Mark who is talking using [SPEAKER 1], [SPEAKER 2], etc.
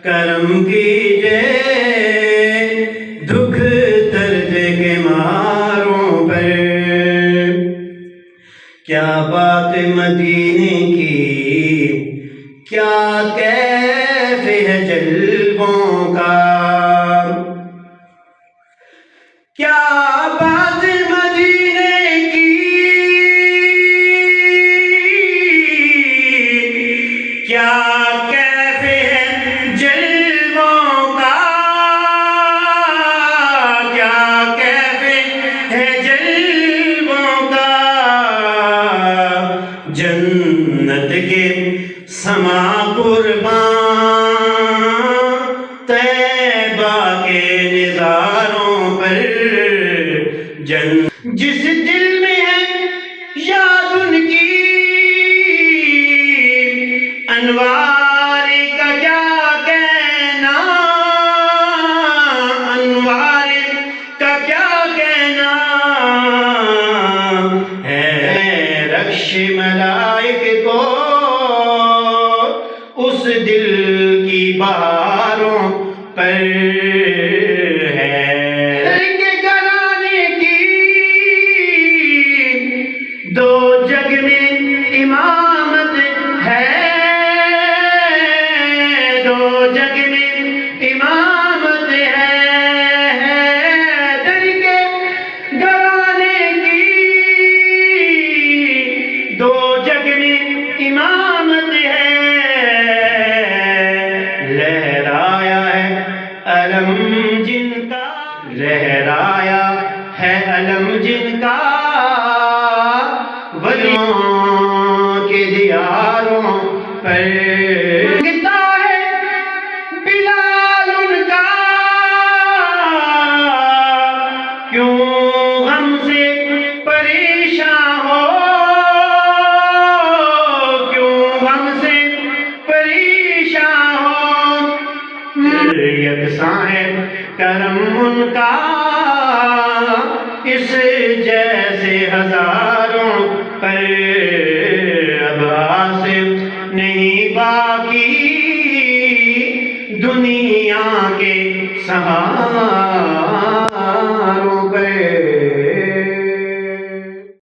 [SPEAKER 1] کرم کیجئے دکھ درد کے ماروں پر۔ کیا بات مدینے کی، کیا کیف ہے جلووں کا، کیا بات مدینے کی، کیا کیف ہے جلووں کا، کیا کیف ہے جلووں کا۔ جنت کے سما قربان طیبہ کے نظاروں پر۔ جس دل میں ہے یاد ان کی، انوار کا کیا کہنا، انوار کا کیا کہنا ہے۔ رکش ملائک کو اس دل کی بہاروں پر ہے۔ دو جگ میں امامت ہے، دو جگ میں امامت ہے۔ در کے گھرانے کی دو جگ میں امامت ہے۔ لہرایا ہے علم جن کا، لہرایا ہے علم جن کا، ولیوں کے دیاروں پر۔ مانگتا ہے بلال ان کا، کیوں غم سے پریشان ہو، کیوں غم سے پریشان ہو۔ یکساں ہے کرم ان کا، اس جیسے ہزاروں پر۔ اب آصف نہیں باقی دنیا کے سہاروں پر۔